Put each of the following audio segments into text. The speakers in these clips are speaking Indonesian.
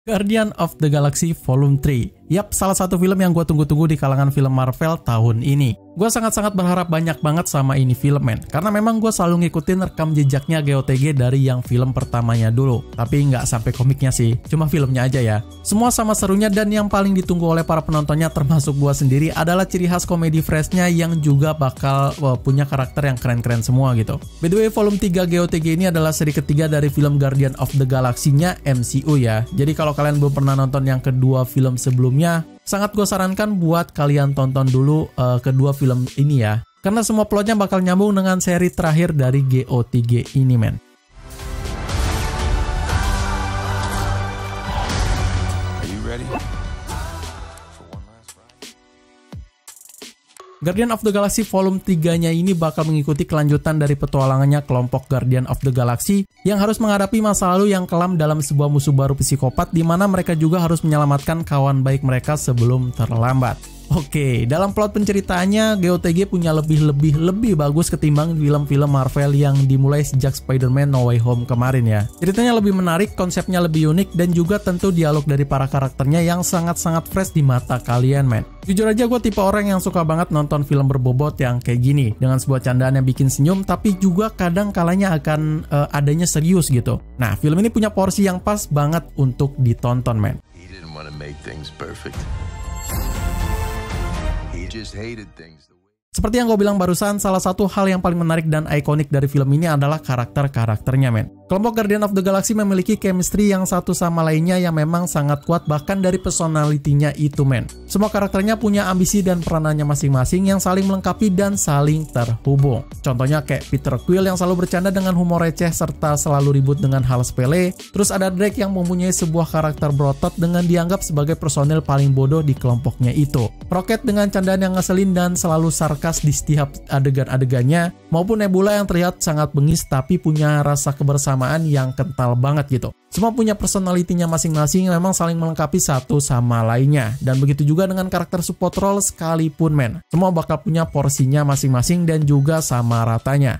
Guardian of the Galaxy Volume 3. Yap, salah satu film yang gue tunggu-tunggu di kalangan film Marvel tahun ini. Gue sangat-sangat berharap banyak banget sama ini film, men. Karena memang gue selalu ngikutin rekam jejaknya GOTG dari yang film pertamanya dulu. Tapi nggak sampai komiknya sih, cuma filmnya aja ya. Semua sama serunya dan yang paling ditunggu oleh para penontonnya termasuk gue sendiri adalah ciri khas komedi freshnya yang juga bakal punya karakter yang keren-keren semua gitu. By the way, Volume 3 GOTG ini adalah seri ketiga dari film Guardian of the Galaxy-nya MCU ya. Jadi kalau kalian belum pernah nonton yang kedua film sebelumnya, sangat gue sarankan buat kalian tonton dulu kedua film ini ya. Karena semua plotnya bakal nyambung dengan seri terakhir dari GOTG ini, men. Guardian of the Galaxy Volume 3-nya ini bakal mengikuti kelanjutan dari petualangannya kelompok Guardian of the Galaxy yang harus menghadapi masa lalu yang kelam dalam sebuah musuh baru psikopat di mana mereka juga harus menyelamatkan kawan baik mereka sebelum terlambat. Oke, dalam plot penceritaannya, GOTG punya lebih bagus ketimbang film-film Marvel yang dimulai sejak Spider-Man No Way Home kemarin ya. Ceritanya lebih menarik, konsepnya lebih unik, dan juga tentu dialog dari para karakternya yang sangat-sangat fresh di mata kalian, men. Jujur aja gue tipe orang yang suka banget nonton film berbobot yang kayak gini, dengan sebuah candaan yang bikin senyum, tapi juga kadang kalanya akan adanya serius gitu. Nah, film ini punya porsi yang pas banget untuk ditonton, men. Seperti yang gue bilang barusan, salah satu hal yang paling menarik dan ikonik dari film ini adalah karakter-karakternya, men. Kelompok Guardian of the Galaxy memiliki chemistry yang satu sama lainnya yang memang sangat kuat bahkan dari personality-nya itu, men. Semua karakternya punya ambisi dan peranannya masing-masing yang saling melengkapi dan saling terhubung. Contohnya kayak Peter Quill yang selalu bercanda dengan humor receh serta selalu ribut dengan hal sepele. Terus ada Drake yang mempunyai sebuah karakter berotot dengan dianggap sebagai personil paling bodoh di kelompoknya itu. Rocket dengan candaan yang ngeselin dan selalu sarkas di setiap adegan-adegannya, maupun Nebula yang terlihat sangat bengis tapi punya rasa kebersamaan yang kental banget gitu. Semua punya personality-nya masing-masing, memang saling melengkapi satu sama lainnya. Dan begitu juga dengan karakter support role sekalipun, men. Semua bakal punya porsinya masing-masing dan juga sama ratanya.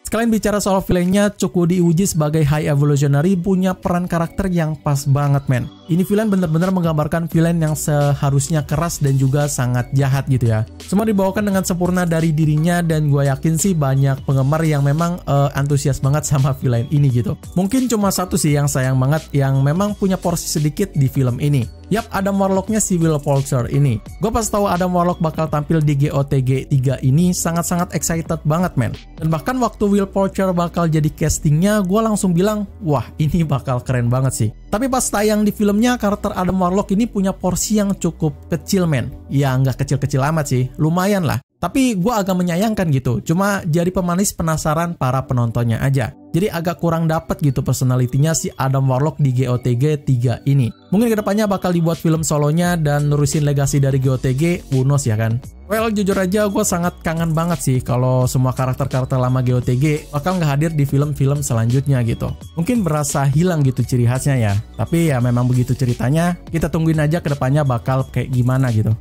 Sekalian bicara soal villainnya, Chukwudi Iwuji sebagai High Evolutionary punya peran karakter yang pas banget, men. Ini villain benar-benar menggambarkan villain yang seharusnya keras dan juga sangat jahat gitu ya. Semua dibawakan dengan sempurna dari dirinya dan gue yakin sih banyak penggemar yang memang antusias banget sama villain ini gitu. Mungkin cuma satu sih yang sayang banget yang memang punya porsi sedikit di film ini. Yap, Adam Warlock-nya si Will Poulter ini. Gue pas tahu Adam Warlock bakal tampil di GOTG 3 ini sangat-sangat excited banget, men. Dan bahkan waktu Will Poulter bakal jadi castingnya, gue langsung bilang, wah ini bakal keren banget sih. Tapi pas tayang di filmnya, karakter Adam Warlock ini punya porsi yang cukup kecil, men. Ya nggak kecil-kecil amat sih, lumayan lah. Tapi gue agak menyayangkan gitu, cuma jadi pemanis penasaran para penontonnya aja. Jadi agak kurang dapet gitu personalitinya si Adam Warlock di GOTG 3 ini. Mungkin kedepannya bakal dibuat film solonya dan nerusin legasi dari GOTG, who knows ya kan. Well, jujur aja gue sangat kangen banget sih kalau semua karakter-karakter lama GOTG bakal nggak hadir di film-film selanjutnya gitu. Mungkin berasa hilang gitu ciri khasnya ya. Tapi ya memang begitu ceritanya, kita tungguin aja kedepannya bakal kayak gimana gitu.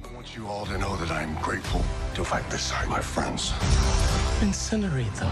To fight beside my friends. Incinerate them.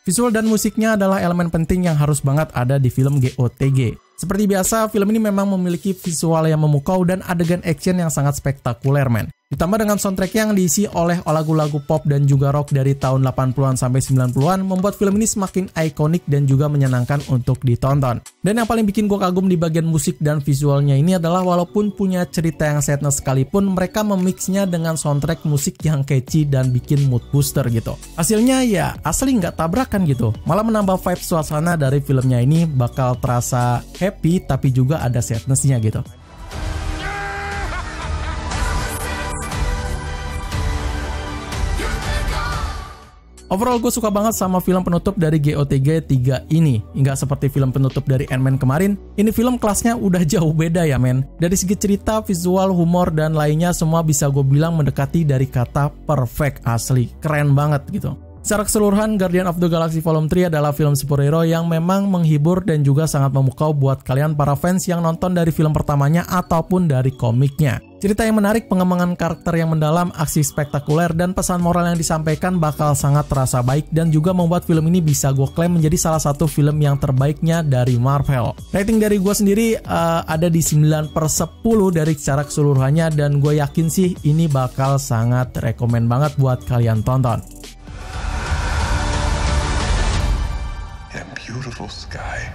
Visual dan musiknya adalah elemen penting yang harus banget ada di film GOTG. Seperti biasa, film ini memang memiliki visual yang memukau dan adegan action yang sangat spektakuler, men. Ditambah dengan soundtrack yang diisi oleh lagu-lagu pop dan juga rock dari tahun 80-an sampai 90-an membuat film ini semakin ikonik dan juga menyenangkan untuk ditonton. Dan yang paling bikin gue kagum di bagian musik dan visualnya ini adalah walaupun punya cerita yang sadness sekalipun, mereka memixnya dengan soundtrack musik yang catchy dan bikin mood booster gitu. Hasilnya ya asli nggak tabrakan gitu, malah menambah vibe suasana dari filmnya ini bakal terasa happy tapi juga ada sadnessnya gitu. Overall gue suka banget sama film penutup dari GOTG 3 ini. Nggak seperti film penutup dari Ant-Man kemarin, ini film kelasnya udah jauh beda ya, men. Dari segi cerita, visual, humor, dan lainnya semua bisa gue bilang mendekati dari kata perfect asli. Keren banget gitu. Secara keseluruhan, Guardian of the Galaxy Volume 3 adalah film superhero yang memang menghibur dan juga sangat memukau buat kalian para fans yang nonton dari film pertamanya ataupun dari komiknya. Cerita yang menarik, pengembangan karakter yang mendalam, aksi spektakuler, dan pesan moral yang disampaikan bakal sangat terasa baik dan juga membuat film ini bisa gue klaim menjadi salah satu film yang terbaiknya dari Marvel. Rating dari gue sendiri ada di 9/10 dari secara keseluruhannya, dan gue yakin sih ini bakal sangat rekomen banget buat kalian tonton. And beautiful sky.